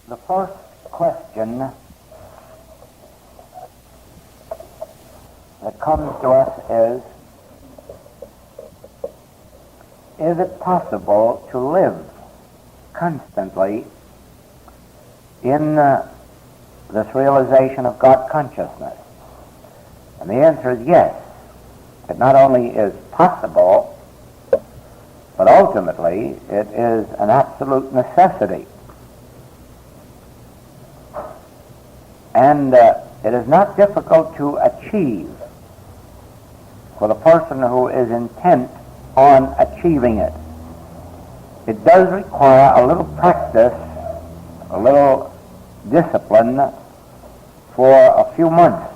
The first question that comes to us is it possible to live constantly in this realization of God consciousness? And the answer is yes. It not only is possible, but ultimately it is an absolute necessity. And it is not difficult to achieve for the person who is intent on achieving it. It does require a little practice, a little discipline for a few months.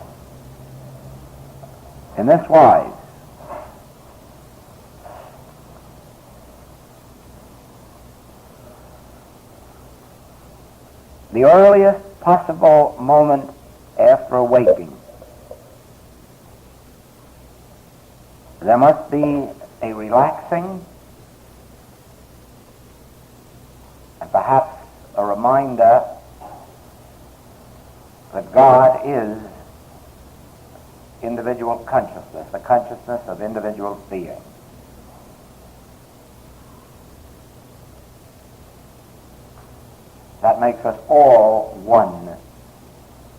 In this wise, the earliest possible moment after awaking, there must be a relaxing and perhaps a reminder that God is individual consciousness, the consciousness of individual being. That makes us all one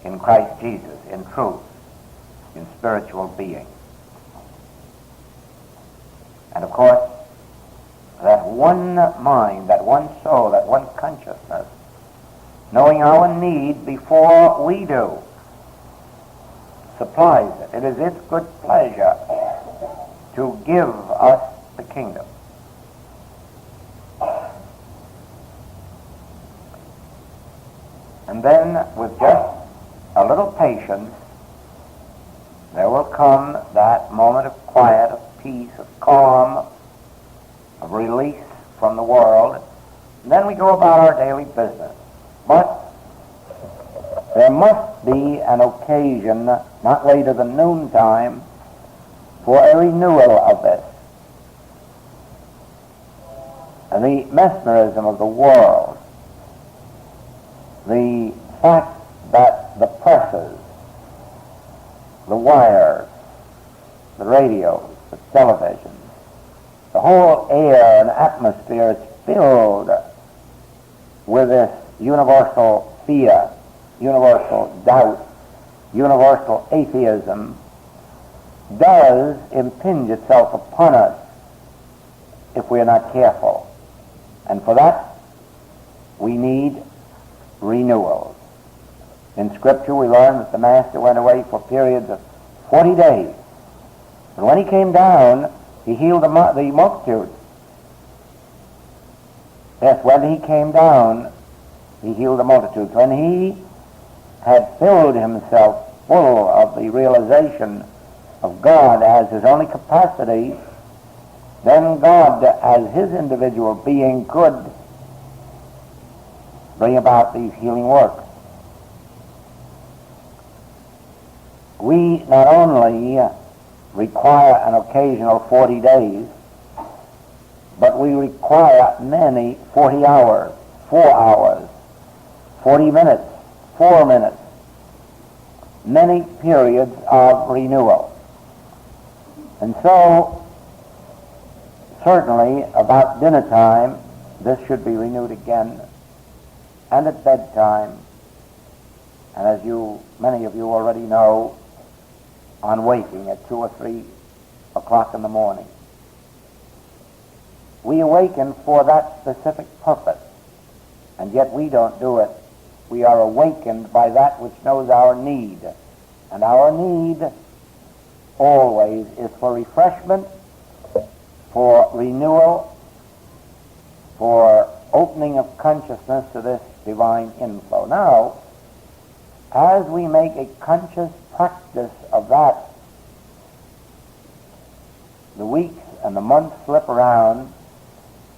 in Christ Jesus, in truth, in spiritual being. And of course, that one mind, that one soul, that one consciousness, knowing our need before we do, supplies it. It is its good pleasure to give us the kingdom. And then, with just a little patience, there will come that moment of quiet, of peace, of calm, of release from the world. And then we go about our daily business. But there must be an occasion, not later than noontime, for a renewal of this. And the mesmerism of the world, the fact that the presses, the wires, the radios, the televisions, the whole air and atmosphere is filled with this universal fear, universal doubt, universal atheism, does impinge itself upon us if we are not careful. And for that, we need renewal. In Scripture, we learn that the Master went away for periods of 40 days. And when he came down, he healed the multitude. Yes, when he came down, he healed the multitudes. When he had filled himself full of the realization of God as his only capacity, then God, as his individual being, could bring about these healing works. We not only require an occasional 40 days, but we require many 40 hours, 4 hours, 40 minutes, 4 minutes, many periods of renewal. And so, certainly about dinner time, this should be renewed again, and at bedtime, and as many of you already know, on waking at 2 or 3 o'clock in the morning. We awaken for that specific purpose, and yet we don't do it. We are awakened by that which knows our need, and our need always is for refreshment, for renewal, for opening of consciousness to this divine inflow. Now, as we make a conscious practice of that, the weeks and the months slip around,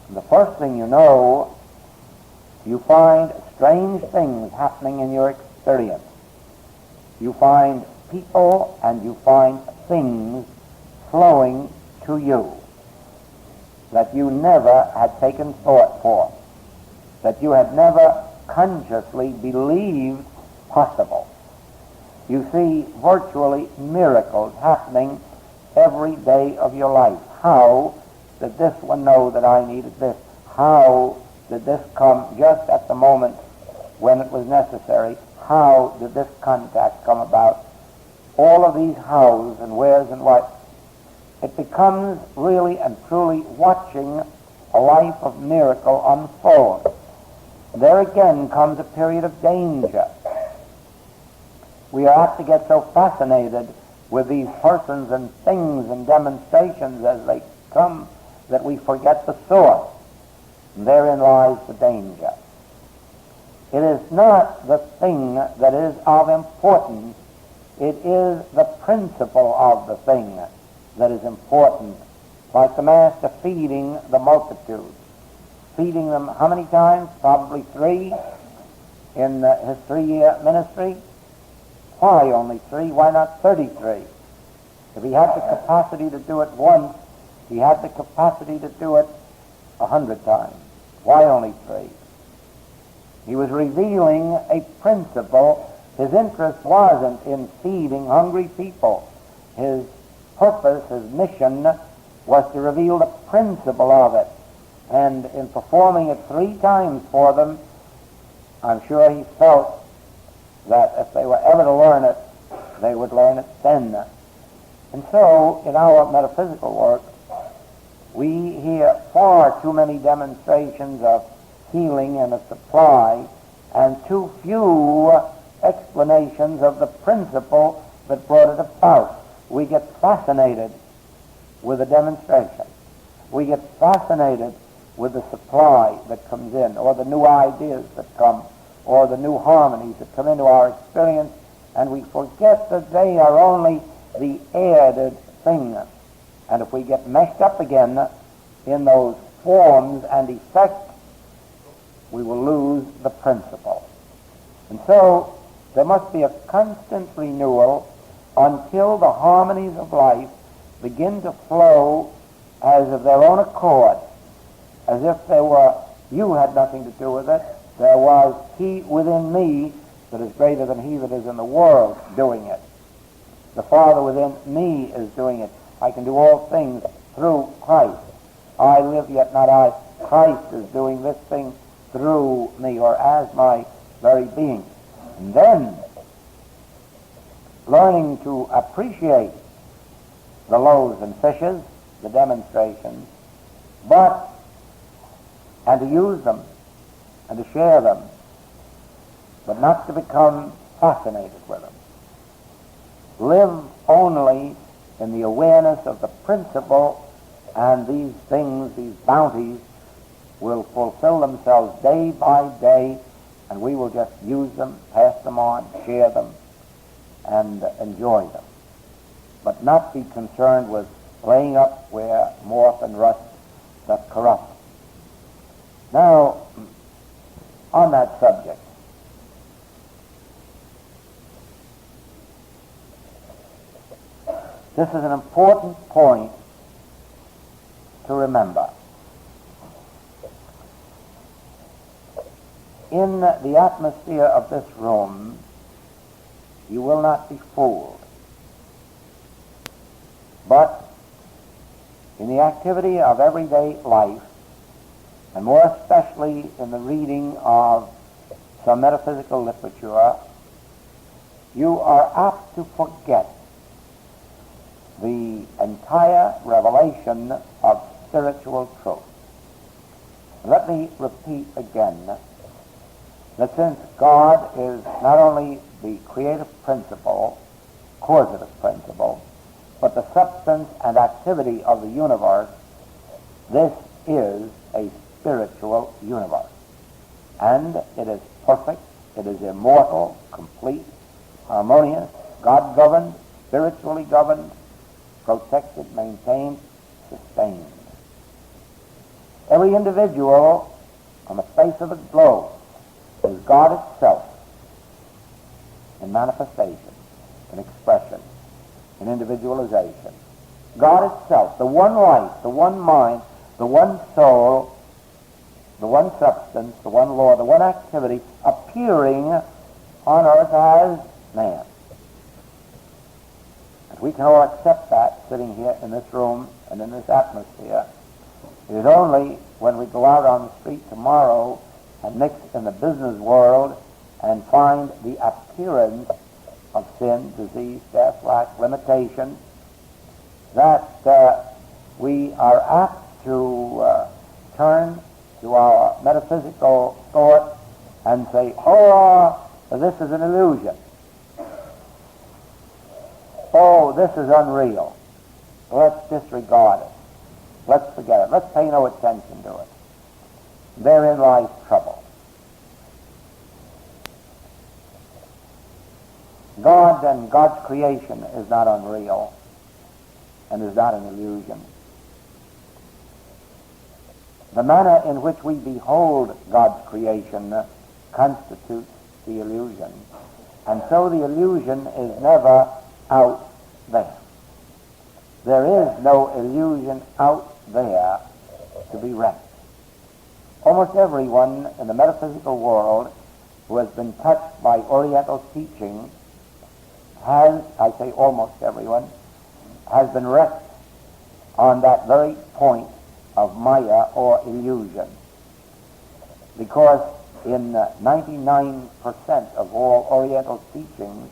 and the first thing you know, you find strange things happening in your experience. You find people and you find things flowing to you that you never had taken thought for, that you had never consciously believed possible. You see virtually miracles happening every day of your life. How did this one know that I needed this? How did this come just at the moment when it was necessary? How did this contact come about? All of these hows and wheres and what. It becomes really and truly watching a life of miracle unfold. There again comes a period of danger. We are apt to get so fascinated with these persons and things and demonstrations as they come that we forget the source. And therein lies the danger. It is not the thing that is of importance. It is the principle of the thing that is important. Like the Master feeding the multitude. Feeding them how many times? Probably 3 in his 3-year ministry. Why only 3? Why not 33? If he had the capacity to do it once, he had the capacity to do it 100 times. Why only 3? He was revealing a principle. His interest wasn't in feeding hungry people. His purpose, his mission, was to reveal the principle of it. And in performing it 3 times for them, I'm sure he felt that if they were ever to learn it, they would learn it then. And so, in our metaphysical work, we hear far too many demonstrations of healing and of supply, and too few explanations of the principle that brought it about. We get fascinated with the demonstration. We get fascinated with the supply that comes in, or the new ideas that come, or the new harmonies that come into our experience, and we forget that they are only the added thing. And if we get messed up again in those forms and effects, we will lose the principle. And so there must be a constant renewal until the harmonies of life begin to flow as of their own accord, as if you had nothing to do with it. There was he within me that is greater than he that is in the world doing it. The Father within me is doing it. I can do all things through Christ. I live, yet not I. Christ is doing this thing through me, or as my very being. And then learning to appreciate the loaves and fishes, the demonstrations, and to use them and to share them, but not to become fascinated with them. Live only in the awareness of the principle, and these things, these bounties, will fulfill themselves day by day, and we will just use them, pass them on, share them, and enjoy them, but not be concerned with laying up where moth and rust doth corrupt. Now, on that subject, this is an important point to remember. In the atmosphere of this room, you will not be fooled. But in the activity of everyday life, and more especially in the reading of some metaphysical literature, you are apt to forget the entire revelation of spiritual truth. Let me repeat again that since God is not only the creative principle, causative principle, but the substance and activity of the universe, this is a spiritual universe. And it is perfect, it is immortal, complete, harmonious, God-governed, spiritually governed, protected, maintained, sustained. Every individual on the face of the globe is God itself in manifestation, in expression, in individualization. God itself, the one life, the one mind, the one soul, the one substance, the one law, the one activity appearing on earth as man. And we can all accept that sitting here in this room and in this atmosphere. It is only when we go out on the street tomorrow and mix in the business world and find the appearance of sin, disease, death, lack, limitation, that we are apt to turn to our metaphysical thought and say, oh, this is an illusion. Oh, this is unreal. Let's disregard it. Let's forget it. Let's pay no attention to it. Therein lies trouble. God and God's creation is not unreal and is not an illusion. The manner in which we behold God's creation constitutes the illusion. And so the illusion is never out there. There is no illusion out there to be wrecked. Almost everyone in the metaphysical world who has been touched by Oriental teaching has, I say almost everyone, has been wrecked on that very point of Maya or illusion. Because in 99% of all Oriental teachings,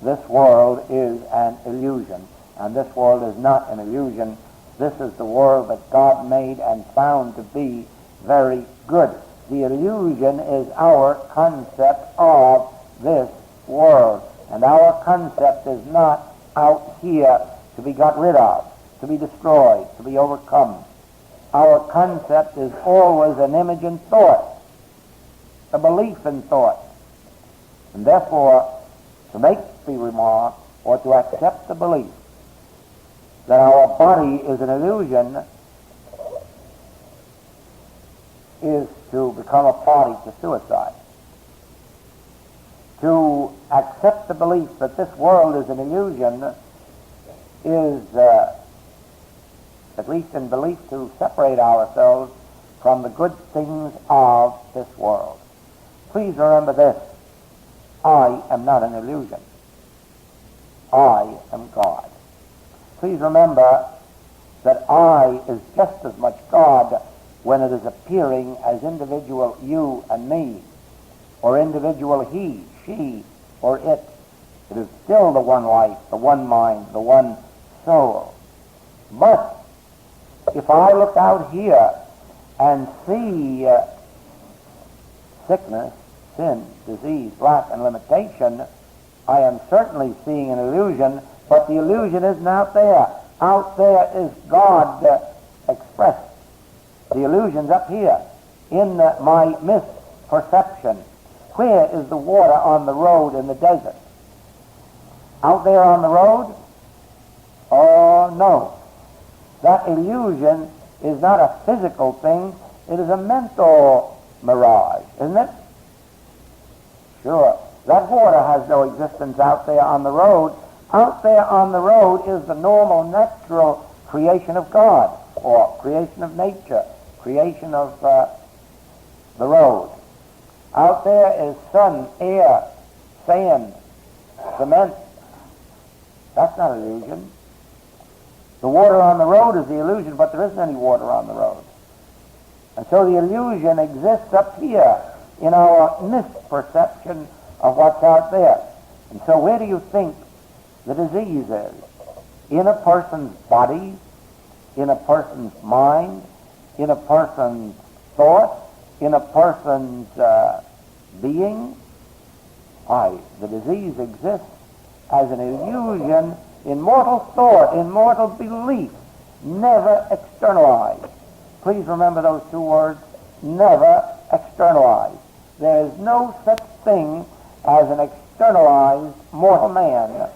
this world is an illusion. And this world is not an illusion. This is the world that God made and found to be very good. The illusion is our concept of this world. And our concept is not out here to be got rid of, to be destroyed, to be overcome. Our concept is always an image in thought, a belief in thought. And therefore, to make the remark or to accept the belief that our body is an illusion is to become a party to suicide. To accept the belief that this world is an illusion is, at least in belief, to separate ourselves from the good things of this world. Please remember this. I am not an illusion. I am God. Please remember that I is just as much God when it is appearing as individual you and me, or individual he, she, or it. It is still the one life, the one mind, the one soul. But if I look out here and see sickness, sin, disease, lack, and limitation, I am certainly seeing an illusion, but the illusion isn't out there. Out there is God expressed. The illusion's up here in my misperception. Where is the water on the road in the desert? Out there on the road? Oh, no. That illusion is not a physical thing. It is a mental mirage, isn't it? Sure. That water has no existence out there on the road. Out there on the road is the normal, natural creation of God, or creation of nature, creation of the road. Out there is sun, air, sand, cement. That's not illusion. The water on the road is the illusion, but there isn't any water on the road. And so the illusion exists up here in our misperception of what's out there. And so where do you think the disease is? In a person's body, in a person's mind, in a person's thought, in a person's being? Why, the disease exists as an illusion in mortal thought, in mortal belief, never externalized. Please remember those two words, never externalized. There is no such thing as an externalized mortal man,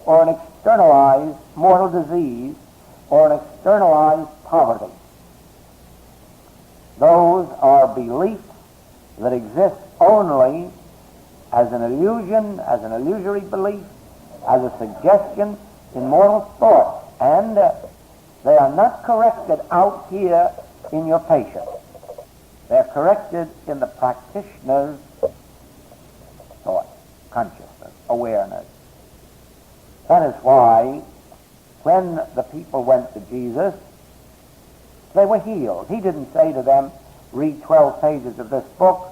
or an externalized mortal disease, or an externalized poverty. Those are beliefs that exist only as an illusion, as an illusory belief, as a suggestion in mortal thought, and they are not corrected out here in your patient. They're corrected in the practitioner's thought, consciousness, awareness. That is why when the people went to Jesus, they were healed. He didn't say to them, read 12 pages of this book.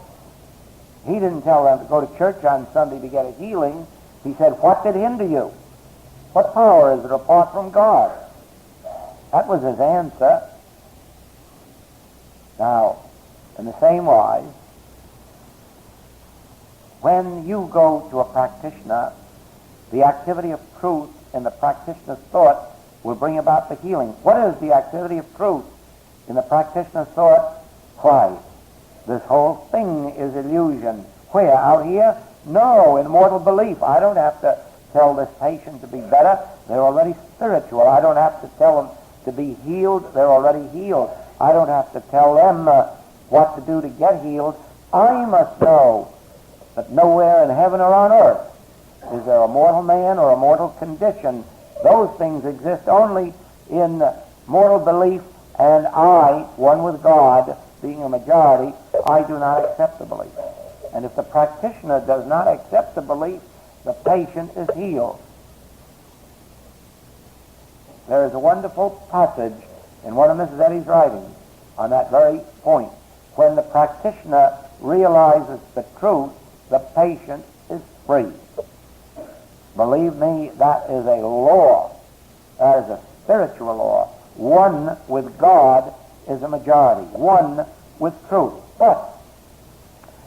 He didn't tell them to go to church on Sunday to get a healing. He said, what did hinder you? What power is it apart from God? That was his answer. Now, in the same wise, when you go to a practitioner, the activity of truth in the practitioner's thought will bring about the healing. What is the activity of truth in the practitioner's thought? Why, this whole thing is illusion. Where? Out here? No, in mortal belief. I don't have to tell this patient to be better. They're already spiritual. I don't have to tell them to be healed. They're already healed. I don't have to tell them what to do to get healed. I must know that nowhere in heaven or on earth is there a mortal man or a mortal condition. Those things exist only in mortal belief, and I, one with God, being a majority, I do not accept the belief. And if the practitioner does not accept the belief, the patient is healed. There is a wonderful passage in one of Mrs. Eddy's writings on that very point. When the practitioner realizes the truth, the patient is free. Believe me, that is a law. That is a spiritual law. One with God is a majority. One with truth. But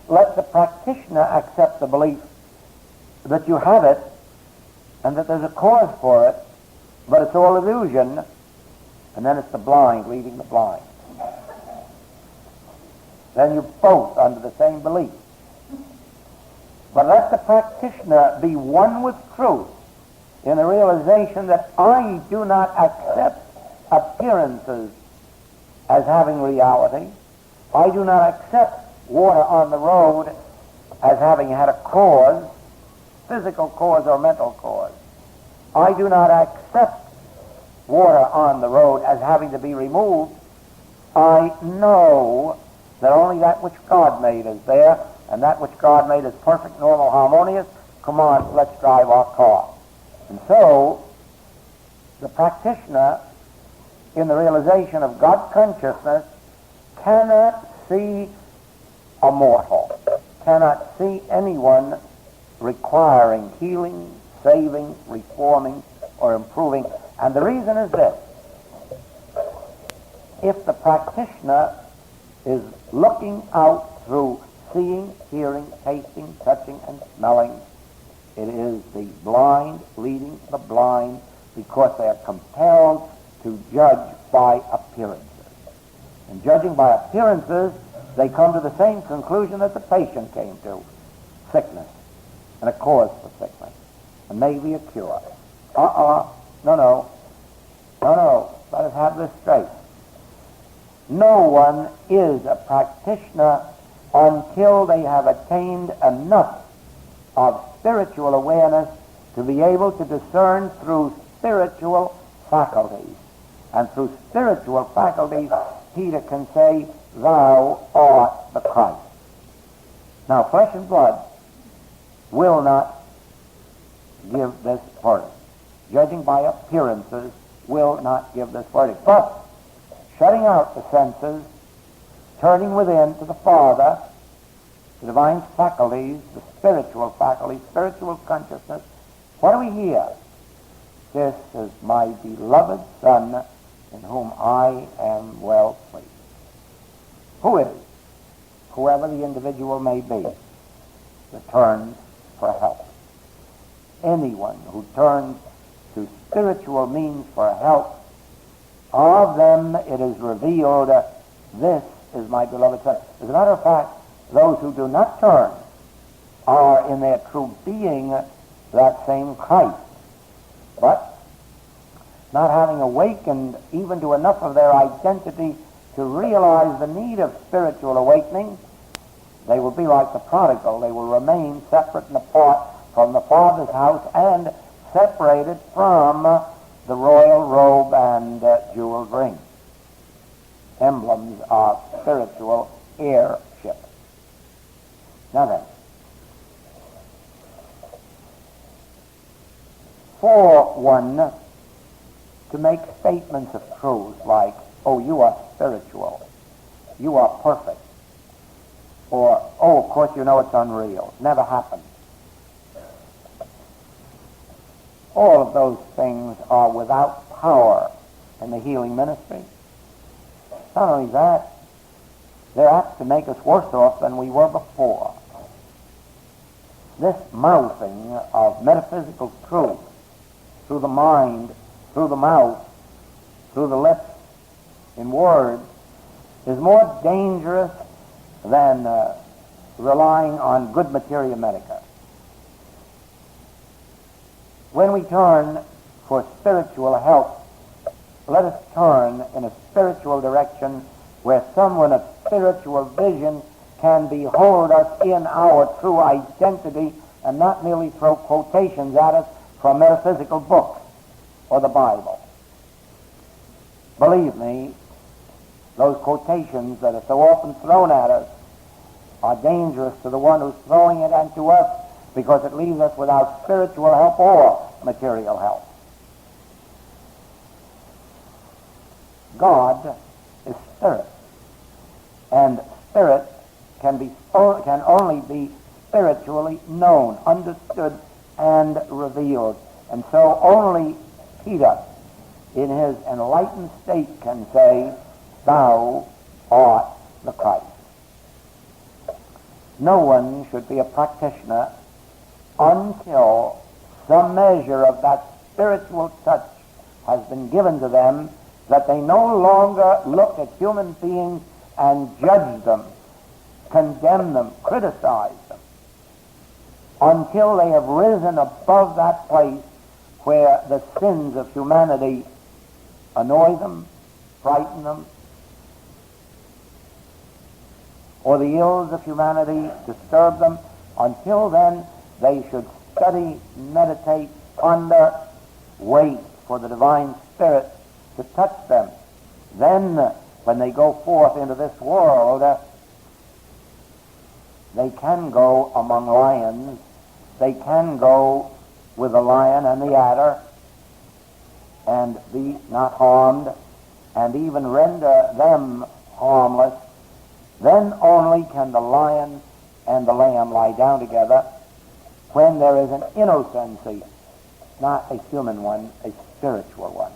let the practitioner accept the belief that you have it and that there's a cause for it, but it's all illusion, and then it's the blind leading the blind. Then you're both under the same belief. But let the practitioner be one with truth in the realization that I do not accept appearances as having reality. I do not accept water on the road as having had a cause, physical cause or mental cause. I do not accept water on the road as having to be removed. I know that only that which God made is there, and that which God made is perfect, normal, harmonious. Come on, let's drive our car. And so, the practitioner, in the realization of God consciousness, cannot see a mortal, cannot see anyone requiring healing, saving, reforming, or improving. And the reason is this: if the practitioner is looking out through seeing, hearing, tasting, touching, and smelling, it is the blind leading the blind, because they are compelled to judge by appearances. And judging by appearances, they come to the same conclusion that the patient came to: sickness, and a cause for sickness, and maybe a cure. No, let us have this straight. No one is a practitioner until they have attained enough of spiritual awareness to be able to discern through spiritual faculties. And through spiritual faculties, Peter can say, "Thou art the Christ." Now, flesh and blood will not give this verdict. Judging by appearances will not give this verdict. But shutting out the senses, turning within to the Father, the divine faculties, the spiritual faculties, spiritual consciousness, what do we hear? This is my beloved Son, in whom I am well pleased. Who is? Whoever the individual may be, that turns for help. Anyone who turns to spiritual means for help, of them it is revealed, this is my beloved Son. As a matter of fact, those who do not turn are in their true being that same Christ. But not having awakened even to enough of their identity to realize the need of spiritual awakening, they will be like the prodigal. They will remain separate and apart from the Father's house and separated from the royal robe and jeweled ring, emblems of spiritual airship. Now then, for one to make statements of truth like, oh, you are spiritual, you are perfect, or, oh, of course you know it's unreal, never happened. All of those things are without power in the healing ministry. Not only that, they're apt to make us worse off than we were before. This mouthing of metaphysical truth through the mind, through the mouth, through the lips, in words, is more dangerous than relying on good materia medica. When we turn for spiritual help, let us turn in a spiritual direction where someone of spiritual vision can behold us in our true identity and not merely throw quotations at us from metaphysical books or the Bible. Believe me, those quotations that are so often thrown at us are dangerous to the one who's throwing it and to us, because it leaves us without spiritual help or material help. God is spirit, and spirit can only be spiritually known, understood, and revealed. And so only Peter, in his enlightened state, can say, "Thou art the Christ." No one should be a practitioner until some measure of that spiritual touch has been given to them, that they no longer look at human beings and judge them, condemn them, criticize them, until they have risen above that place where the sins of humanity annoy them, frighten them, or the ills of humanity disturb them. Until then, they should study, meditate, ponder, wait for the divine Spirit to touch them. Then, when they go forth into this world, they can go among lions, they can go with the lion and the adder, and be not harmed, and even render them harmless. Then only can the lion and the lamb lie down together, when there is an innocency, not a human one, a spiritual one.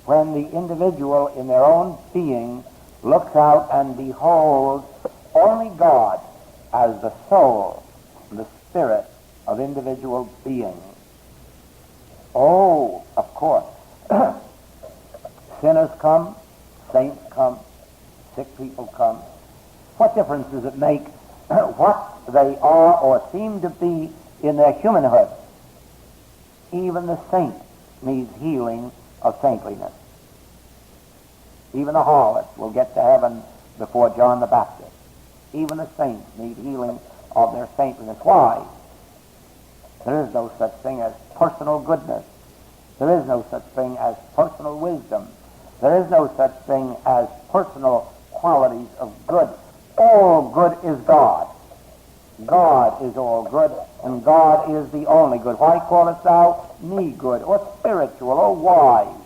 When the individual in their own being looks out and beholds only God as the soul, the spirit of individual being. Oh, of course, sinners come, saints come, sick people come. What difference does it make what they are or seem to be in their humanhood? Even the saint needs healing of saintliness. Even the harlots will get to heaven before John the Baptist. Even the saints need healing of their saintliness. Why? There is no such thing as personal goodness. There is no such thing as personal wisdom. There is no such thing as personal qualities of good. All good is God. God is all good, and God is the only good. Why callest thou me good, or spiritual, or wise?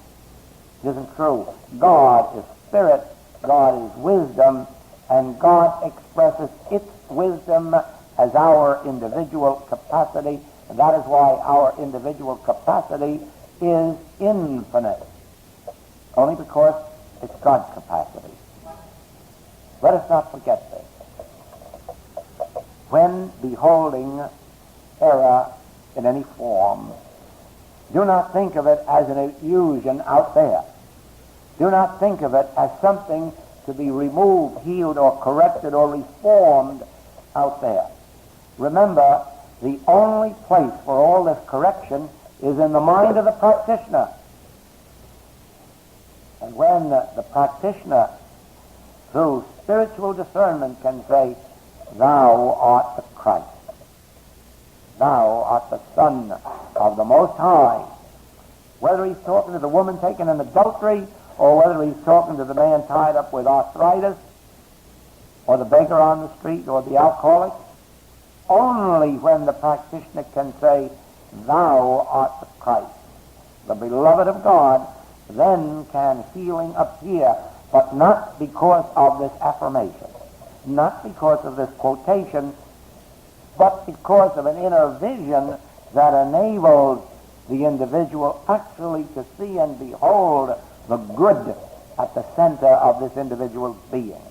It isn't true. God is spirit, God is wisdom, and God expresses its wisdom as our individual capacity, and that is why our individual capacity is infinite, only because it's God's capacity. Let us not forget this. When beholding error in any form, do not think of it as an illusion out there. Do not think of it as something to be removed, healed, or corrected, or reformed out there. Remember, the only place for all this correction is in the mind of the practitioner. And when the practitioner, through spiritual discernment, can say, "Thou art the Christ. Thou art the Son of the Most High." Whether he's talking to the woman taken in adultery, or whether he's talking to the man tied up with arthritis, or the beggar on the street, or the alcoholic. Only when the practitioner can say, "Thou art the Christ, the beloved of God," then can healing appear, but not because of this affirmation, not because of this quotation, but because of an inner vision that enables the individual actually to see and behold the good at the center of this individual's being.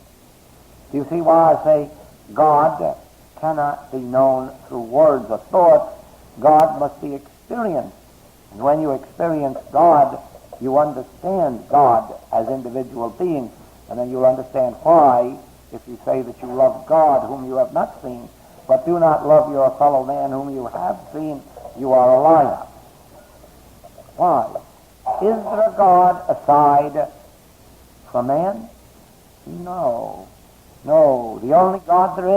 Do you see why I say God cannot be known through words or thoughts? God must be experienced. And when you experience God, you understand God as individual beings, and then you'll understand why, if you say that you love God whom you have not seen, but do not love your fellow man whom you have seen, you are a liar. Why? Is there a God aside from man? No. No. The only God there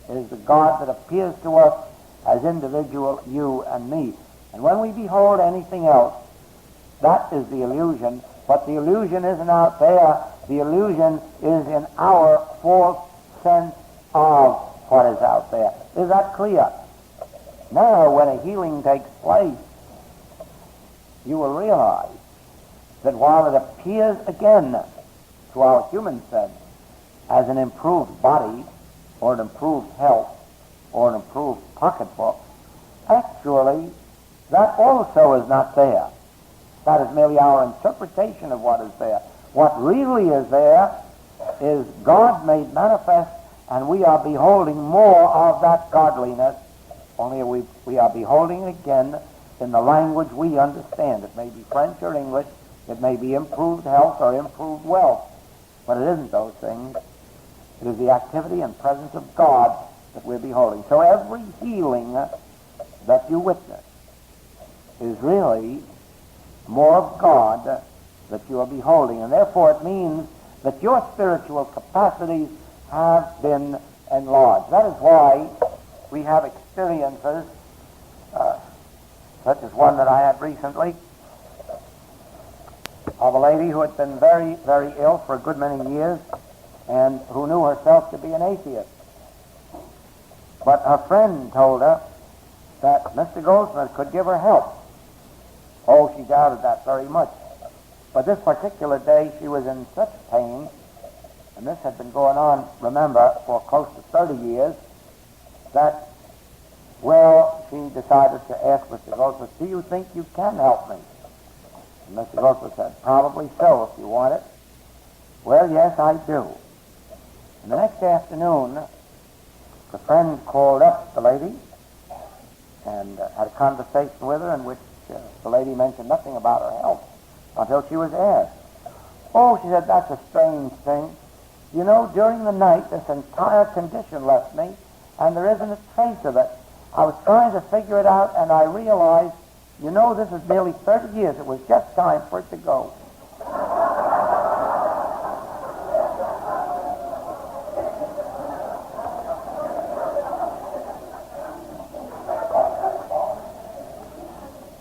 is the God that appears to us as individual you and me. And when we behold anything else, that is the illusion, but the illusion isn't out there. The illusion is in our false sense of what is out there. Is that clear? Now, when a healing takes place, you will realize that while it appears again to our human sense as an improved body, or an improved health, or an improved pocketbook, actually that also is not there. That is merely our interpretation of what is there. What really is there is God made manifest, and we are beholding more of that godliness, only we are beholding it again in the language we understand. It may be French or English, it may be improved health or improved wealth, but it isn't those things. It is the activity and presence of God that we're beholding. So every healing that you witness is really more of God that you are beholding, and therefore it means that your spiritual capacities have been enlarged. That is why we have experiences such as one that I had recently of a lady who had been very, very ill for a good many years and who knew herself to be an atheist. But her friend told her that Mr. Goldsmith could give her help. Oh, she doubted that very much. But this particular day she was in such pain, and this had been going on, remember, for close to 30 years, that, well, she decided to ask Mr. Goldsmith, "Do you think you can help me?" And Mr. Goldsmith said, "Probably so, if you want it." "Well, yes, I do." And the next afternoon, the friend called up the lady and had a conversation with her in which the lady mentioned nothing about her health until she was asked. "Oh," she said, "that's a strange thing. You know, during the night, this entire condition left me, and there isn't a trace of it. I was trying to figure it out, and I realized, you know, this is nearly 30 years. It was just time for it to go."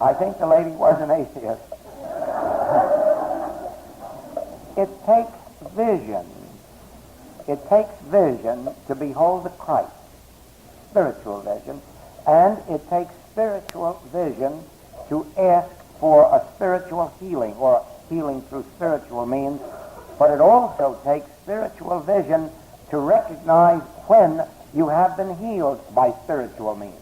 I think the lady was an atheist. It takes vision. It takes vision to behold the Christ, spiritual vision, and it takes spiritual vision to ask for a spiritual healing, or healing through spiritual means, but it also takes spiritual vision to recognize when you have been healed by spiritual means.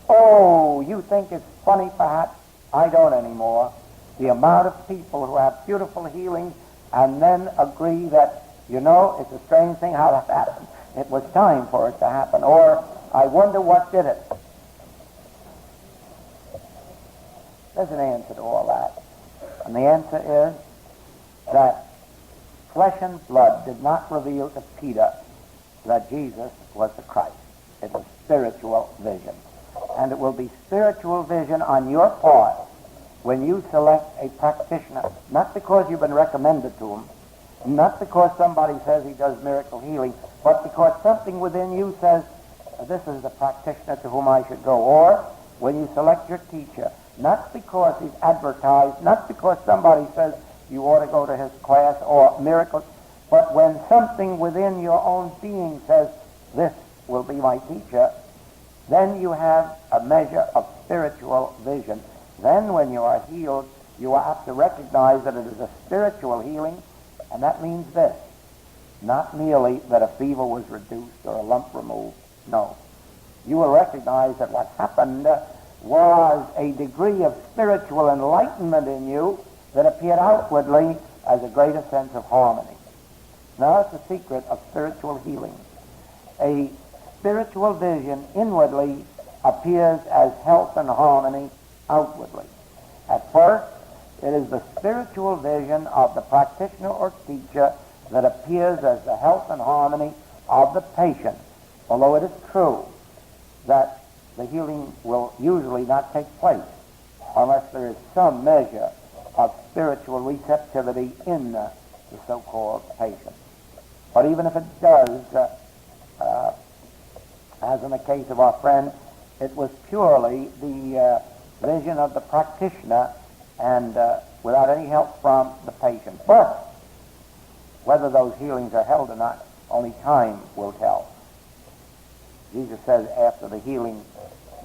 Oh, you think it's funny, perhaps? I don't anymore. The amount of people who have beautiful healings and then agree that, you know, it's a strange thing how that happened. It was time for it to happen. Or, I wonder what did it. There's an answer to all that. And the answer is that flesh and blood did not reveal to Peter that Jesus was the Christ. It was spiritual vision. And it will be spiritual vision on your part when you select a practitioner, not because you've been recommended to him, not because somebody says he does miracle healing, but because something within you says, this is the practitioner to whom I should go. Or when you select your teacher, not because he's advertised, not because somebody says you ought to go to his class or miracles, But when something within your own being says, this will be my teacher, then you have a measure of spiritual vision. Then when you are healed, you are apt to recognize that it is a spiritual healing, and that means this: not merely that a fever was reduced or a lump removed. No. You will recognize that what happened was a degree of spiritual enlightenment in you that appeared outwardly as a greater sense of harmony. Now that's the secret of spiritual healing. A spiritual vision inwardly appears as health and harmony outwardly. At first, it is the spiritual vision of the practitioner or teacher that appears as the health and harmony of the patient, although it is true that the healing will usually not take place unless there is some measure of spiritual receptivity in the so-called patient. But even if it does, as in the case of our friend, it was purely the vision of the practitioner and without any help from the patient. But whether those healings are held or not, only time will tell. Jesus says after the healing,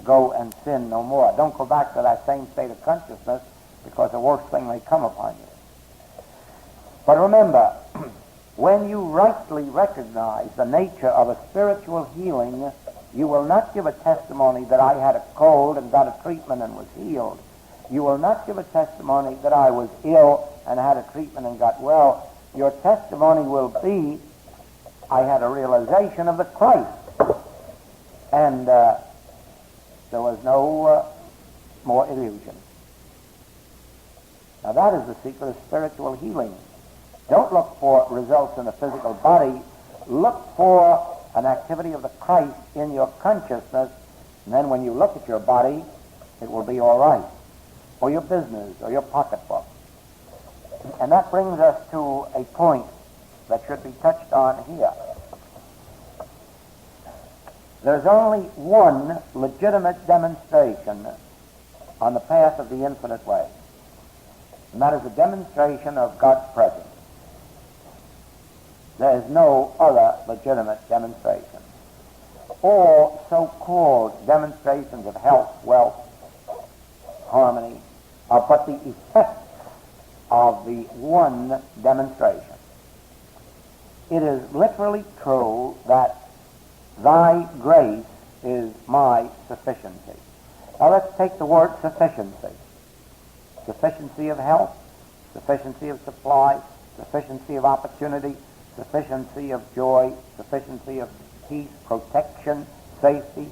go and sin no more. Don't go back to that same state of consciousness, because the worst thing may come upon you. But remember, when you rightly recognize the nature of a spiritual healing, you will not give a testimony that I had a cold and got a treatment and was healed. You will not give a testimony that I was ill and had a treatment and got well. Your testimony will be, I had a realization of the Christ. And there was no more illusion. Now that is the secret of spiritual healing. Don't look for results in the physical body. Look for an activity of the Christ in your consciousness, and then when you look at your body, it will be all right, or your business, or your pocketbook. And that brings us to a point that should be touched on here. There's only one legitimate demonstration on the path of the infinite way, and that is a demonstration of God's presence. There is no other legitimate demonstration. All so-called demonstrations of health, wealth, harmony are but the effects of the one demonstration. It is literally true that thy grace is my sufficiency. Now let's take the word sufficiency. Sufficiency of health, sufficiency of supply, sufficiency of opportunity, sufficiency of joy, sufficiency of peace, protection, safety.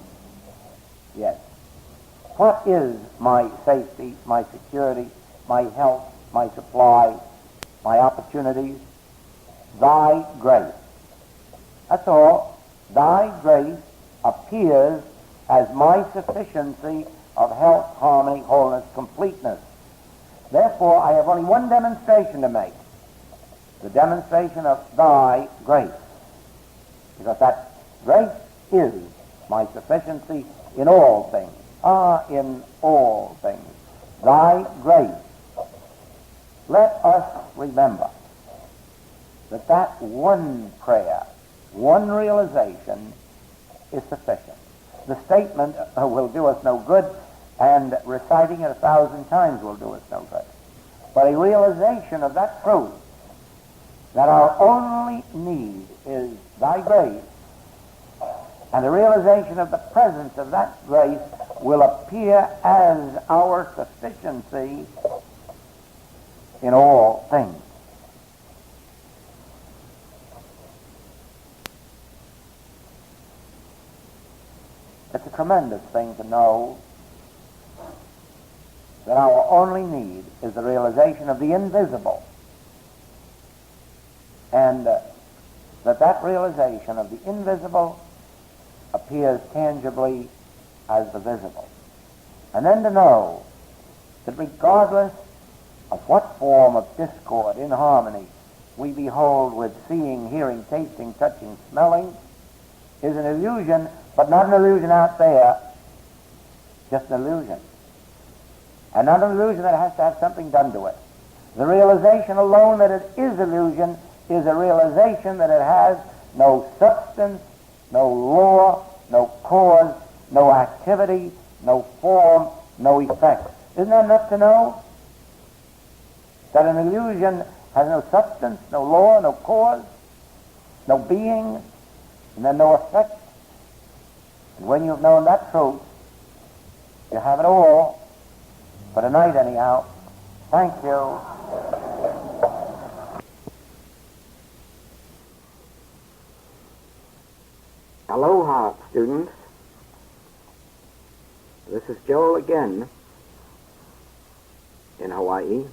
Yes. What is my safety, my security, my health, my supply, my opportunities? Thy grace. That's all. Thy grace appears as my sufficiency of health, harmony, wholeness, completeness. Therefore, I have only one demonstration to make. The demonstration of thy grace. Because that grace is my sufficiency in all things. In all things. Thy grace. Let us remember that one prayer, one realization is sufficient. The statement will do us no good, and reciting it 1,000 times will do us no good. But a realization of that truth, that our only need is thy grace, and the realization of the presence of that grace will appear as our sufficiency in all things. It's a tremendous thing to know that our only need is the realization of the invisible, and that realization of the invisible appears tangibly as the visible. And then to know that regardless of what form of discord, inharmony we behold with seeing, hearing, tasting, touching, smelling, is an illusion, but not an illusion out there, just an illusion. And not an illusion that has to have something done to it. The realization alone that it is illusion is a realization that it has no substance, no law, no cause, no activity, no form, no effect. Isn't that enough to know? That an illusion has no substance, no law, no cause, no being, and then no effect. And when you've known that truth, you have it all for tonight anyhow. Thank you. Aloha, students. This is Joel again in Hawaii.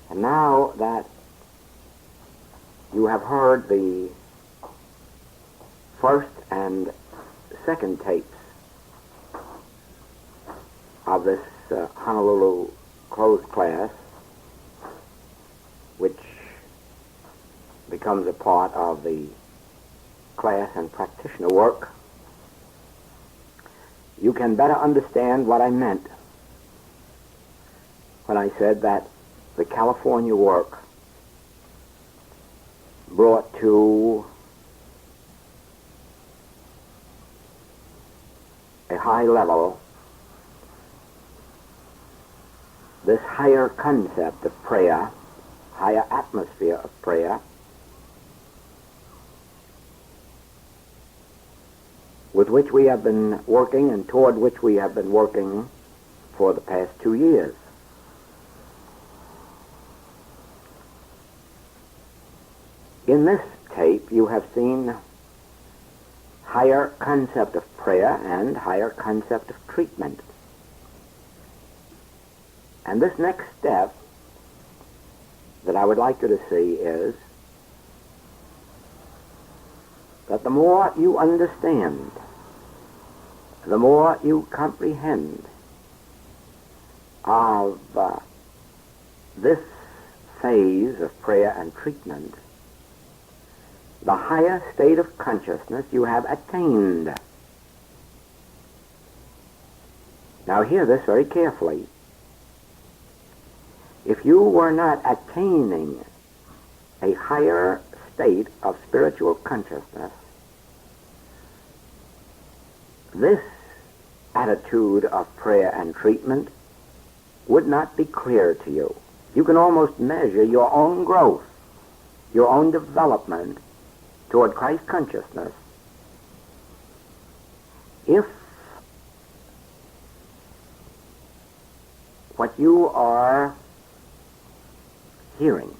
And now that you have heard the first and second tapes of this Honolulu closed class, which becomes a part of the class and practitioner work, you can better understand what I meant when I said that the California work brought to a high level this higher concept of prayer, higher atmosphere of prayer, with which we have been working and toward which we have been working for the past 2 years. In this tape, you have seen higher concept of prayer and higher concept of treatment. And this next step that I would like you to see is that the more you understand, the more you comprehend of this phase of prayer and treatment, the higher state of consciousness you have attained. Now hear this very carefully. If you were not attaining a higher state of spiritual consciousness, this attitude of prayer and treatment would not be clear to you. You can almost measure your own growth, your own development toward Christ consciousness if what you are hearing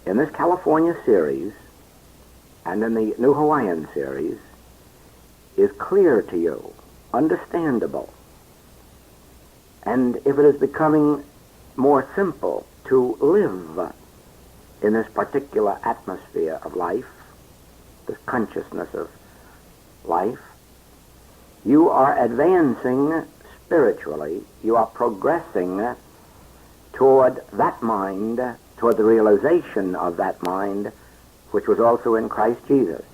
in this California series and in the New Hawaiian series is clear to you, understandable, and if it is becoming more simple to live in this particular atmosphere of life, this consciousness of life, you are advancing spiritually, you are progressing toward that mind, toward the realization of that mind, which was also in Christ Jesus.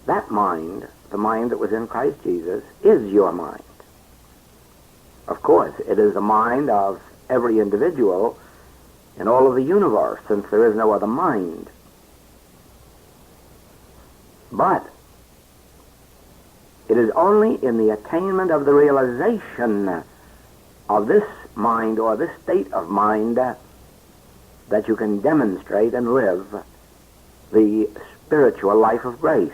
That mind, the mind that was in Christ Jesus, is your mind. Of course, it is the mind of every individual in all of the universe, since there is no other mind. But it is only in the attainment of the realization of this mind or this state of mind that you can demonstrate and live the spiritual life of grace.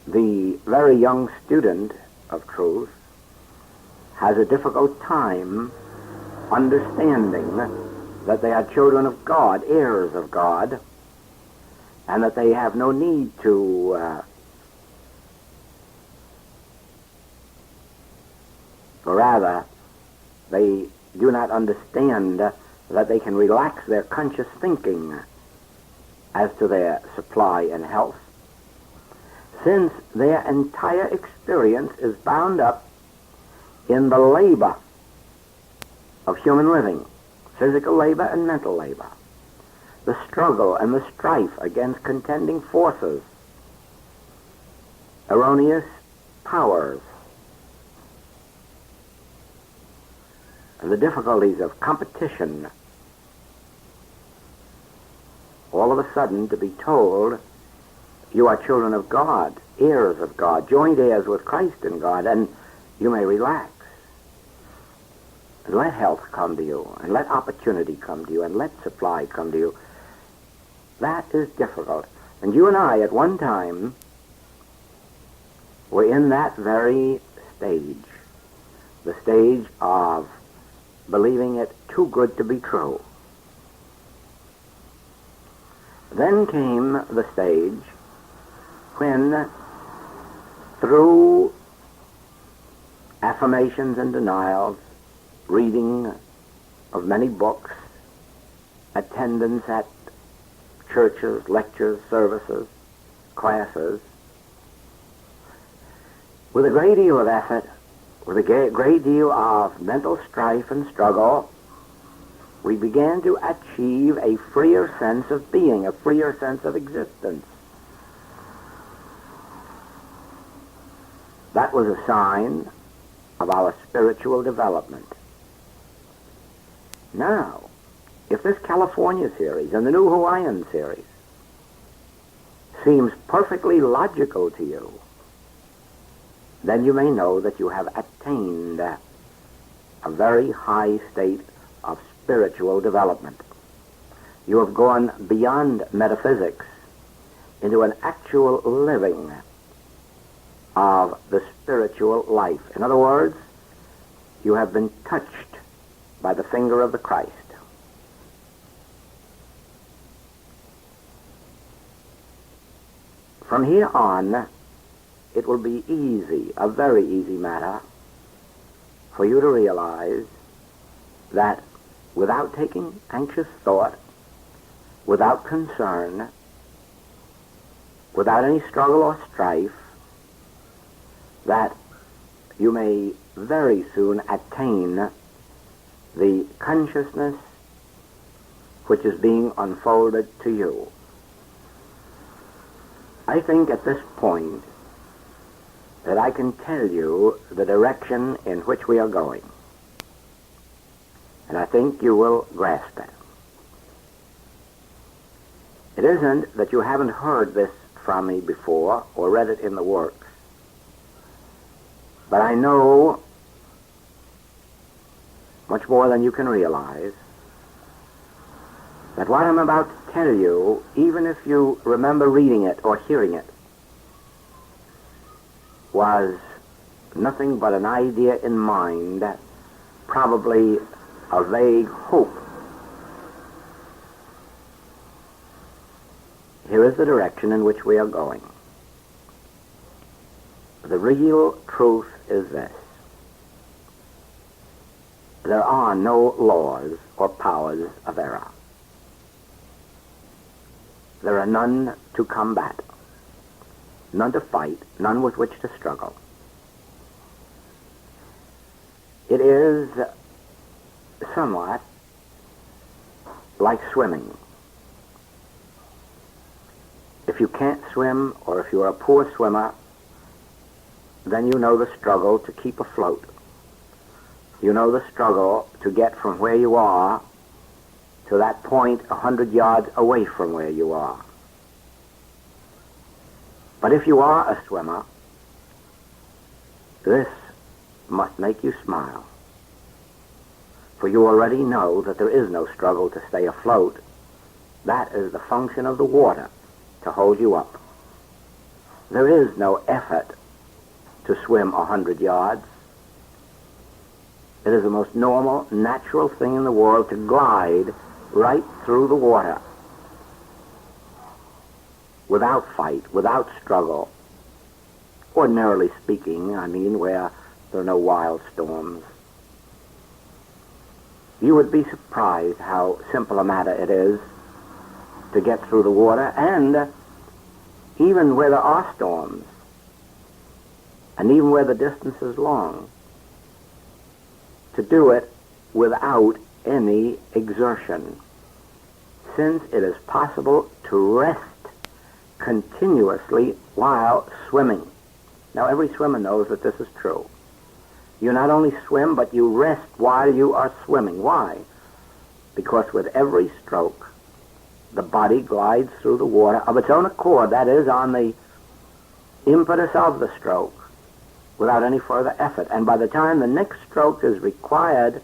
The very young student of truth has a difficult time understanding that they are children of God, heirs of God, and that they have no need to or rather, they do not understand that they can relax their conscious thinking as to their supply and health, since their entire experience is bound up in the labor of human living, physical labor and mental labor, the struggle and the strife against contending forces, erroneous powers, and the difficulties of competition, all of a sudden to be told you are children of God, heirs of God, joint heirs with Christ in God, and you may relax. And let health come to you, and let opportunity come to you, and let supply come to you. That is difficult. And you and I, at one time, were in that very stage, the stage of believing it too good to be true. Then came the stage when, through affirmations and denials, reading of many books, attendance at churches, lectures, services, classes, with a great deal of effort, with a great deal of mental strife and struggle, we began to achieve a freer sense of being, a freer sense of existence. That was a sign of our spiritual development. Now, if this California series and the new Hawaiian series seems perfectly logical to you, then you may know that you have attained a very high state of spiritual development. You have gone beyond metaphysics into an actual living of the spiritual life. In other words, you have been touched by the finger of the Christ. From here on, it will be easy, a very easy matter, for you to realize that without taking anxious thought, without concern, without any struggle or strife, that you may very soon attain the consciousness which is being unfolded to you. I think at this point that I can tell you the direction in which we are going. And I think you will grasp it. It isn't that you haven't heard this from me before or read it in the works, but I know much more than you can realize that what I'm about to tell you, even if you remember reading it or hearing it, was nothing but an idea in mind, probably a vague hope. Here is the direction in which we are going. The real truth is this: there are no laws or powers of error. There are none to combat, none to fight, none with which to struggle. It is somewhat like swimming. If you can't swim, or if you're a poor swimmer, then you know the struggle to keep afloat. You know the struggle to get from where you are to that point 100 yards away from where you are. But if you are a swimmer, this must make you smile. For you already know that there is no struggle to stay afloat. That is the function of the water, to hold you up. There is no effort to swim 100 yards. It is the most normal, natural thing in the world to glide right through the water without fight, without struggle. Ordinarily speaking, I mean, where there are no wild storms. You would be surprised how simple a matter it is to get through the water, and even where there are storms, and even where the distance is long, to do it without any exertion, since it is possible to rest continuously while swimming. Now, every swimmer knows that this is true. You not only swim, but you rest while you are swimming. Why? Because with every stroke, the body glides through the water of its own accord, that is, on the impetus of the stroke, without any further effort. And by the time the next stroke is required,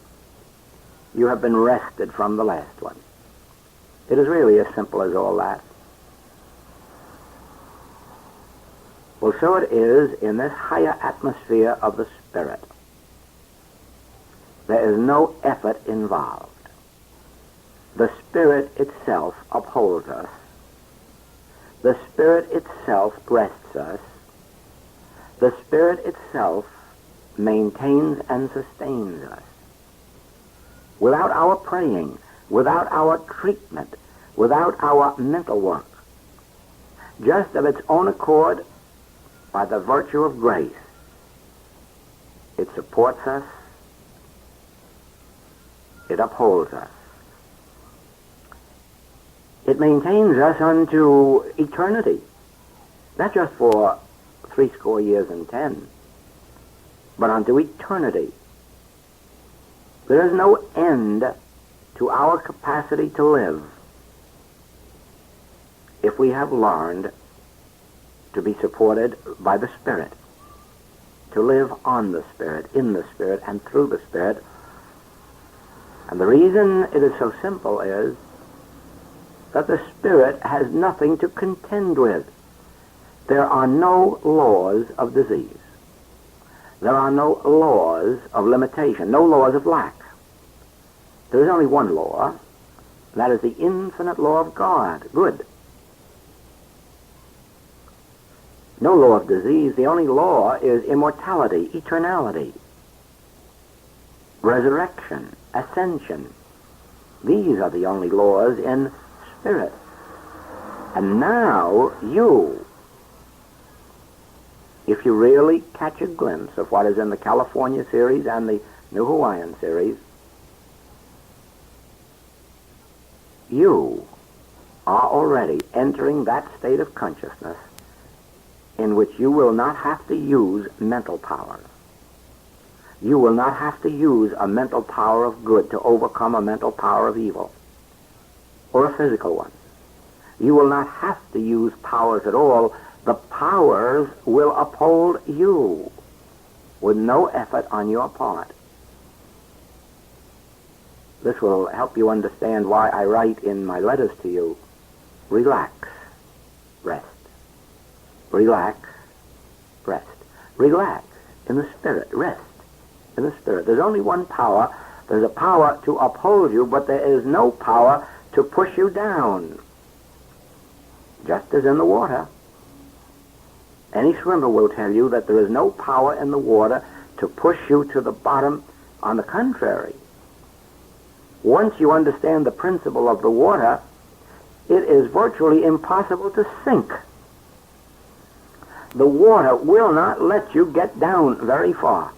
you have been rested from the last one. It is really as simple as all that. Well, so it is in this higher atmosphere of the spirit. There is no effort involved. The Spirit itself upholds us. The Spirit itself rests us. The Spirit itself maintains and sustains us. Without our praying, without our treatment, without our mental work, just of its own accord, by the virtue of grace, it supports us, it upholds us. It maintains us unto eternity, not just for 80 years and 10, but unto eternity. There is no end to our capacity to live if we have learned to be supported by the Spirit, to live on the Spirit, in the Spirit, and through the Spirit. And the reason it is so simple is that the Spirit has nothing to contend with. There are no laws of disease. There are no laws of limitation, no laws of lack. There is only one law, and that is the infinite law of God, good. No law of disease. The only law is immortality, eternality, resurrection, ascension. These are the only laws in spirit. And now you, if you really catch a glimpse of what is in the California series and the New Hawaiian series, you are already entering that state of consciousness in which you will not have to use mental power. You will not have to use a mental power of good to overcome a mental power of evil, or a physical one. You will not have to use powers at all. The powers will uphold you with no effort on your part. This will help you understand why I write in my letters to you, relax, rest. Relax, rest. Relax in the Spirit, rest in the Spirit. There's only one power. There's a power to uphold you, but there is no power to push you down. Just as in the water. Any swimmer will tell you that there is no power in the water to push you to the bottom. On the contrary, once you understand the principle of the water, it is virtually impossible to sink. The water will not let you get down very far.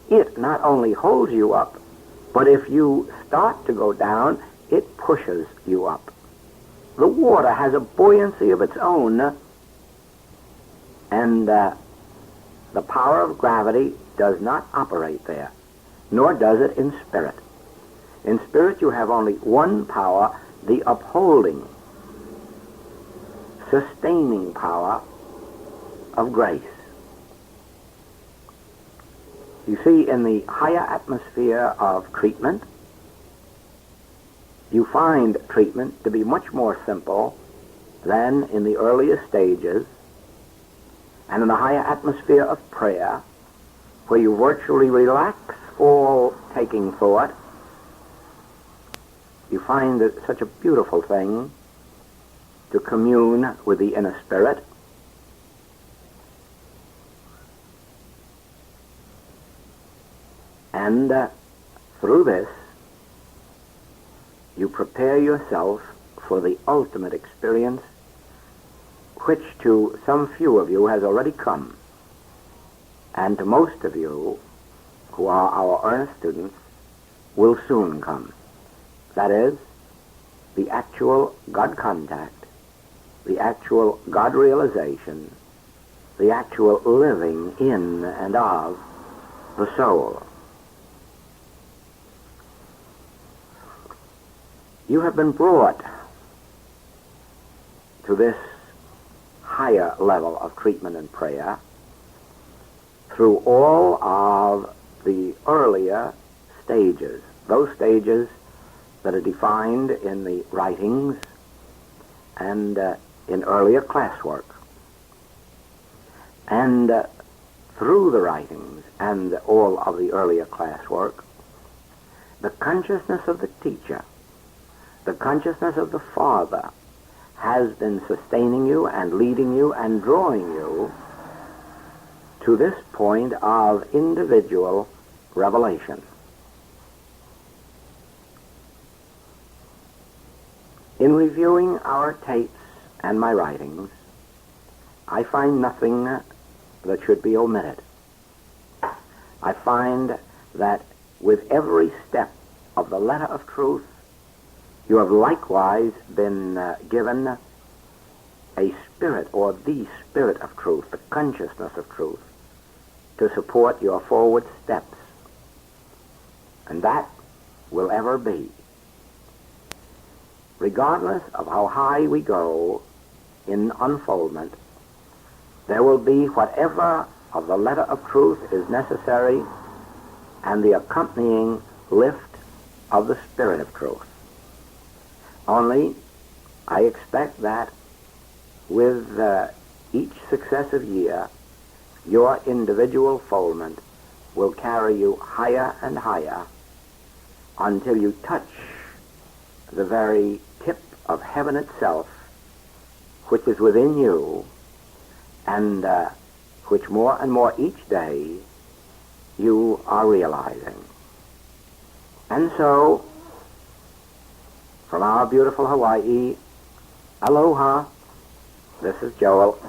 It not only holds you up, but if you start to go down, it pushes you up. The water has a buoyancy of its own, and the power of gravity does not operate there, nor does it in spirit. In spirit you have only one power, the upholding, sustaining power of grace. You see, in the higher atmosphere of treatment, you find treatment to be much more simple than in the earlier stages. And in the higher atmosphere of prayer, where you virtually relax all taking thought, you find it such a beautiful thing to commune with the inner spirit. And through this, you prepare yourself for the ultimate experience, which to some few of you has already come, and to most of you, who are our earnest students, will soon come. That is, the actual God contact, the actual God realization the actual living in and of the soul. You have been brought to this higher level of treatment and prayer through all of the earlier stages, those stages that are defined in the writings and in earlier classwork. And through the writings and all of the earlier classwork, the consciousness of the teacher, the consciousness of the Father, has been sustaining you and leading you and drawing you to this point of individual revelation. In reviewing our tapes and my writings, I find nothing that should be omitted. I find that with every step of the letter of truth, you have likewise been given a spirit, or the spirit of truth, the consciousness of truth, to support your forward steps. And that will ever be. Regardless of how high we go in unfoldment, there will be whatever of the letter of truth is necessary and the accompanying lift of the spirit of truth. Only, I expect that with each successive year, your individual foldment will carry you higher and higher until you touch the very tip of heaven itself, which is within you, and which more and more each day you are realizing. And so, from our beautiful Hawaii, aloha, this is Joel.